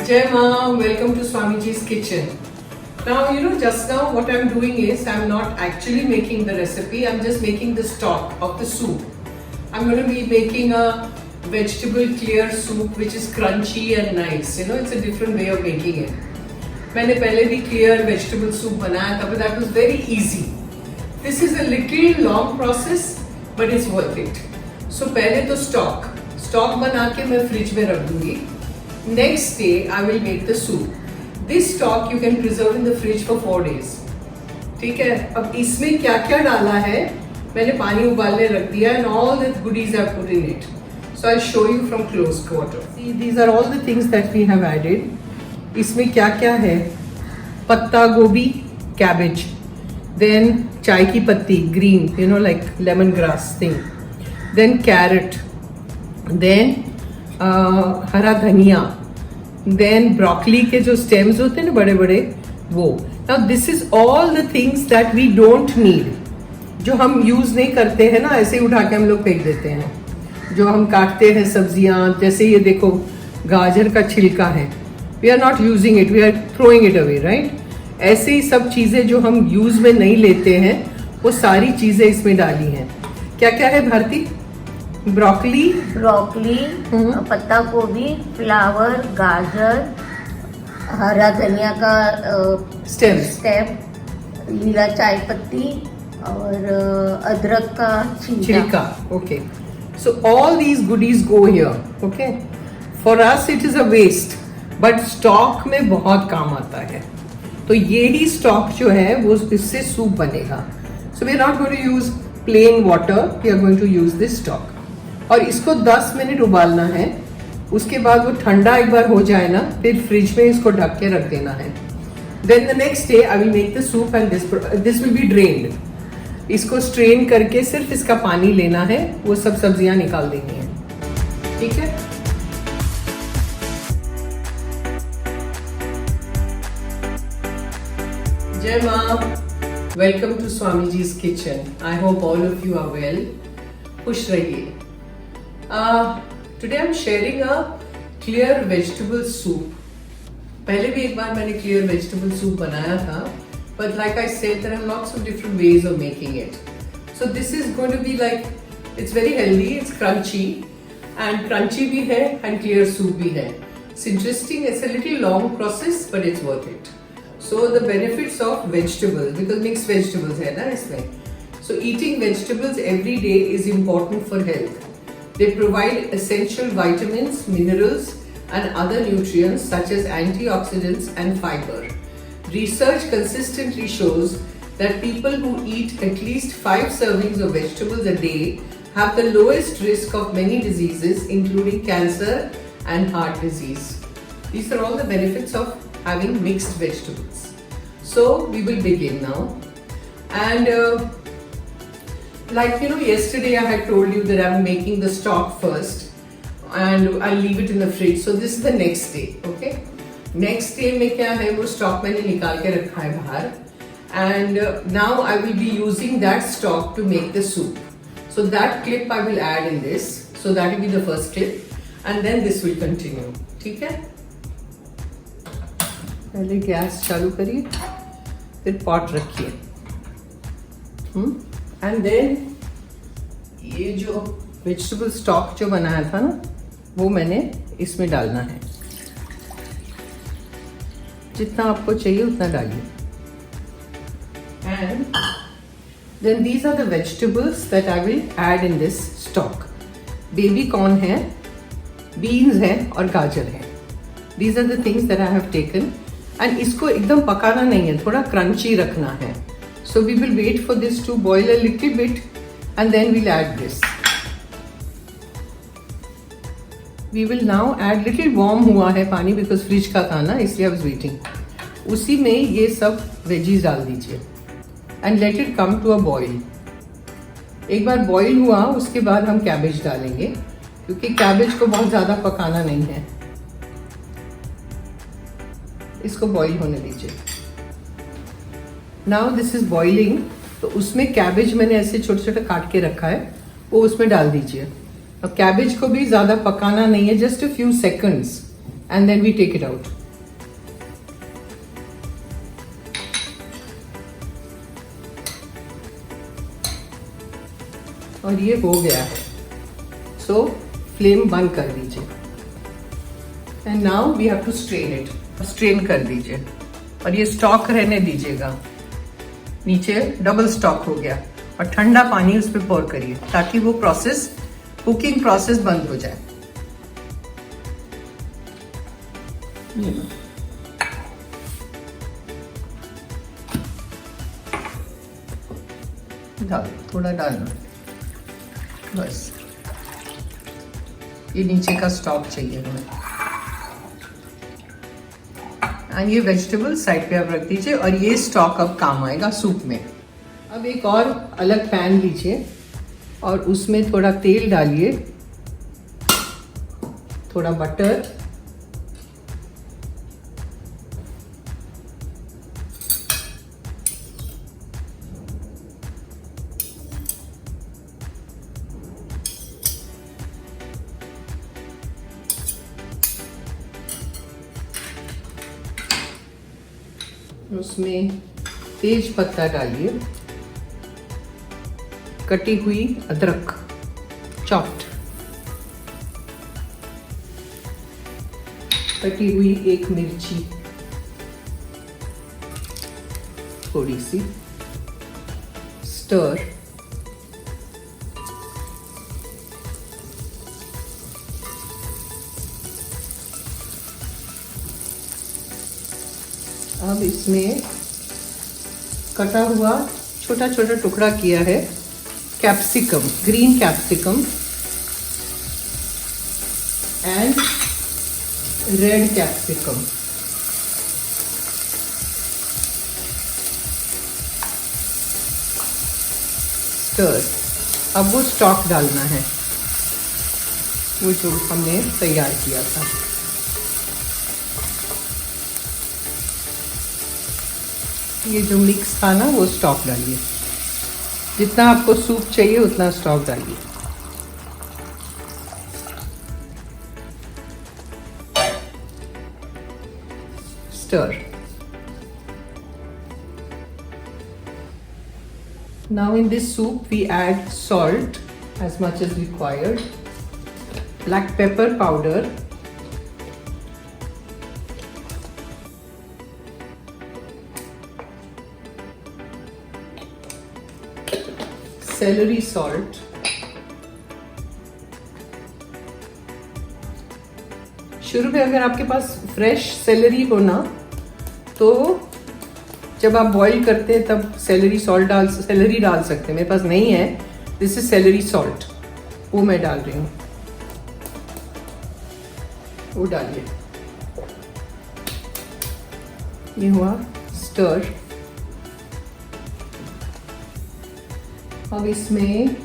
Jai Ma, welcome to Swamiji's kitchen. Now, just now what I'm doing is I'm not actually making the recipe, I'm just making the stock of the soup. I'm going to be making a vegetable clear soup which is crunchy and nice. It's a different way of making it. मैंने पहले भी clear vegetable soup बनाया था, but that was very easy. This is a little long process, but it's worth it. So पहले तो stock बना के मैं फ्रिज में रख दूंगी. Next day I will make the soup. This stock you can preserve in the fridge for 4 days. ठीक है. अब इसमें क्या क्या डाला है मैंने पानी उबालने रख दिया and all the goodies I put in it. So I'll show you from close quarter. See, these are all the things that we have added. इसमें क्या क्या है? पत्ता गोभी, cabbage, then चाय की पत्ती green, like lemongrass thing, then carrot, then हरा धनिया, then broccoli के जो stems होते हैं ना बड़े बड़े वो. Now this is all the things that we don't need, जो हम यूज नहीं करते हैं ना, ऐसे ही उठा के हम लोग फेंक देते हैं. जो हम काटते हैं सब्जियां, जैसे ये देखो गाजर का छिलका है, we are not using it, we are throwing it away, right. ऐसे ही सब चीजें जो हम यूज में नहीं लेते हैं वो सारी चीजें इसमें डाली हैं. क्या क्या है भारती? ब्रोकली, पत्ता गोभी, फ्लावर, गाजर, हरा धनिया का स्टेम, नीला चाय पत्ती और अदरक का छिलका. Okay, so all these goodies go here. Okay, for us it is a waste, but stock में बहुत काम आता है. तो ये ही स्टॉक जो है वो इससे सूप बनेगा. So we are not going to use plain water, we are going to use this stock. और इसको 10 मिनट उबालना है. उसके बाद वो ठंडा एक बार हो जाए ना, फिर फ्रिज में इसको ढक के रख देना है. Then the next day I will make the soup and this will be drained. इसको स्ट्रेन करके सिर्फ इसका पानी लेना है, वो सब सब्जियां निकाल देनी है. ठीक है. जय मां, welcome to Swamiji's kitchen. I hope all of you are well. खुश रहिए. Today I am sharing a clear vegetable soup. पहले भी एक बार मैंने क्लियर वेजिटेबल सूप बनाया था, but like I said, there are lots of different ways of making it. So this is going to be like, it's very healthy, it's crunchy, and crunchy bhi hai and clear soup bhi hai. It's interesting, it's a little long process, but it's worth it. So the benefits of vegetables, because mixed vegetables hai na isme. So eating vegetables every day is important for health. They provide essential vitamins, minerals, and other nutrients such as antioxidants and fiber. Research consistently shows that people who eat at least 5 servings of vegetables a day have the lowest risk of many diseases, including cancer and heart disease. These are all the benefits of having mixed vegetables. So we will begin now. And yesterday I had told you that I'm making the stock first and I'll leave it in the fridge. So this is the next day, okay? Next day में क्या है, वो stock मैंने निकाल के रखा है बाहर. And now I will be using that stock to make the soup. So that clip I will add in this. So that will be the first clip and then this will continue. ठीक है. पहले gas चालू करिए, फिर pot रखिए. And then ये जो vegetable stock जो बनाया था ना, वो मैंने इसमें डालना है. जितना आपको चाहिए उतना डालिए. And then these are the vegetables that I will add in this stock. Baby corn है, बीन्स है और गाजर है. These are the things that I have taken. And इसको एकदम पकाना नहीं है, थोड़ा क्रंची रखना है. So we will wait for this to boil a little bit and then we'll add this. We will now add little warm हुआ है पानी, because फ्रिज का था ना, इसलिए I was waiting. उसी में ये सब वेजीज डाल दीजिए and let it come to a boil. एक बार बॉईल हुआ उसके बाद हम कैबेज डालेंगे, क्योंकि कैबेज को बहुत ज़्यादा पकाना नहीं है. इसको बॉईल होने दीजिए. Now this is boiling. तो उसमें कैबेज मैंने ऐसे छोटे छोटे काट के रखा है, वो उसमें डाल दीजिए. अब कैबेज को भी ज्यादा पकाना नहीं है, just a few seconds. and then we take it out. और ये हो गया है, सो फ्लेम बंद कर दीजिए and now we have to strain it. Strain कर दीजिए और ये स्टॉक रहने दीजिएगा. नीचे डबल स्टॉक हो गया और ठंडा पानी उस पर पोर करिए ताकि वो प्रोसेस, कुकिंग प्रोसेस बंद हो जाए. डाल, थोड़ा डालना बस. ये नीचे का स्टॉक चाहिए हमें. एंड ये वेजिटेबल साइड पे आप रख दीजिए और ये स्टॉक अब काम आएगा सूप में. अब एक और अलग पैन लीजिए और उसमें थोड़ा तेल डालिए, थोड़ा बटर, उसमें तेज पत्ता डालिए, कटी हुई अदरक चॉप्ड, कटी हुई एक मिर्ची थोड़ी सी, स्टर, अब इसमें कटा हुआ छोटा छोटा टुकड़ा किया है capsicum, green capsicum and red capsicum. Stir. अब वो स्टॉक डालना है, वो जो हमने तैयार किया था. ये जो मिक्स था ना वो स्टॉक डालिए. जितना आपको सूप चाहिए उतना स्टॉक डालिए. Stir. Now in this soup we add salt as much as required, black pepper powder, celery salt, शुरू में अगर आपके पास फ्रेश सेलरी हो ना तो जब आप बॉईल करते हैं तब सेलरी डाल सकते हैं. मेरे पास नहीं है, दिस इज सेलरी सॉल्ट, वो मैं डाल रही हूँ. वो डालिए. ये हुआ स्टर. अब इसमें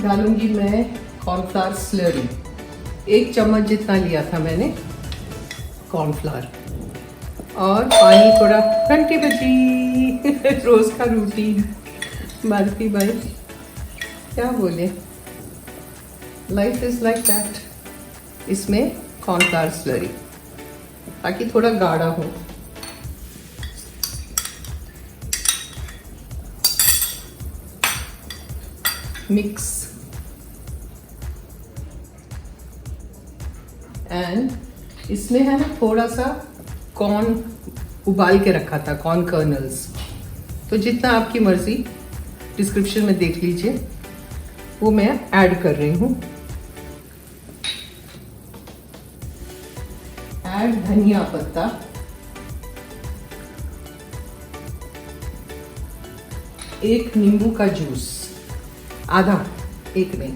डालूंगी मैं कॉर्नफ्लावर स्लरी. 1 चम्मच जितना लिया था मैंने कॉर्नफ्लावर. और पानी थोड़ा. घंटी बजी. रोज का रूटीन. भारती भाई क्या बोले, लाइफ इज लाइक दैट. इसमें कॉर्नफ्लावर स्लरी ताकि थोड़ा गाढ़ा हो. मिक्स एंड इसमें है ना थोड़ा सा कॉर्न उबाल के रखा था, कॉर्न कर्नल्स. तो जितना आपकी मर्जी, डिस्क्रिप्शन में देख लीजिए, वो मैं ऐड कर रही हूँ. ऐड धनिया पत्ता, एक नींबू का जूस, आधा, एक नहीं.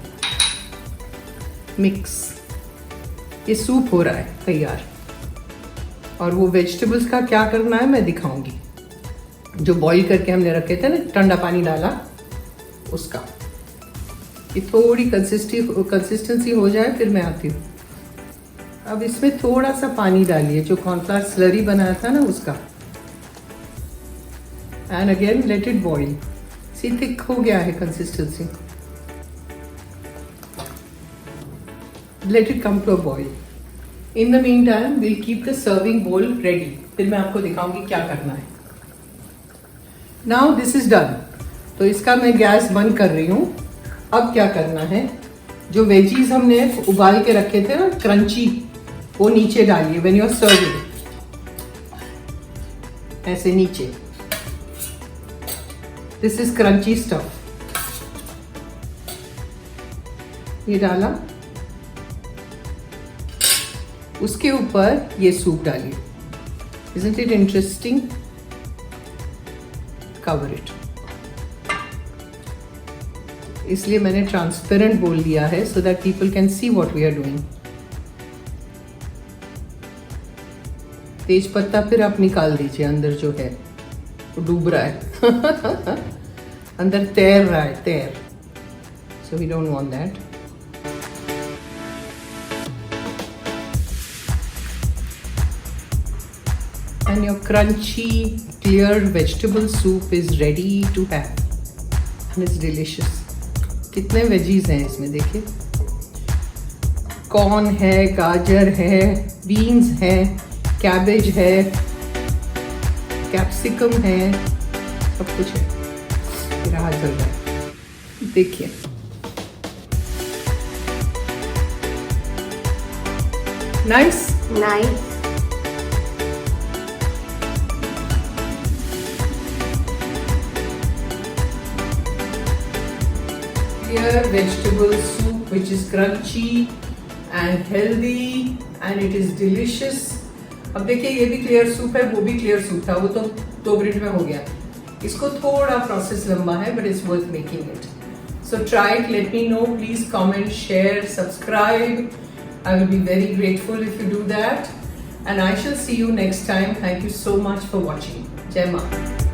मिक्स. ये सूप हो रहा है तैयार. और वो वेजिटेबल्स का क्या करना है मैं दिखाऊंगी. जो बॉईल करके हमने रखे थे ना, ठंडा पानी डाला उसका. ये थोड़ी कंसिस्टेंसी हो जाए फिर मैं आती हूँ. अब इसमें थोड़ा सा पानी डालिए, जो कॉर्नफ्लावर स्लरी बनाया था ना उसका. And again let it boil. See thick हो गया है consistency. Let it come to a boil. In the mean time will keep the serving bowl ready, फिर मैं आपको दिखाऊंगी क्या करना है। नाउ दिस इज डन, तो इसका मैं गैस बंद कर रही हूँ। अब क्या करना है, जो वेजीज हमने उबाल के रखे थे ना क्रंची, वो नीचे डालिए व्हेन यू आर सर्विंग, ऐसे नीचे। दिस इज क्रंची स्टफ, ये डाला, उसके ऊपर ये सूप डालिए। Isn't it interesting? Cover it. इसलिए मैंने ट्रांसपेरेंट बोल दिया है so that people can see what we are doing. तेज पत्ता फिर आप निकाल दीजिए, अंदर जो है वो डूब रहा है अंदर तैर रहा है, तैर, so we don't want that. And your crunchy clear vegetable soup is ready to have and it's delicious. कितने वेजीज हैं इसमें देखिए, कॉर्न है, गाजर है, बीन्स है, कैबेज है, कैप्सिकम है, सब कुछ है। मेरा हाथ चल रहा है, देखिए। Nice nice. clear vegetable soup which is crunchy and healthy and it is delicious. अब देखिए ये भी क्लियर सूप है, वो भी क्लियर सूप था, वो तो 2 मिनट में हो गया। इसको थोड़ा प्रोसेस लंबा है but it's worth making it. So try it, let me know, please comment, share, subscribe. I will be very grateful if you do that and I shall see you next time. Thank you so much for watching. Jai Maa.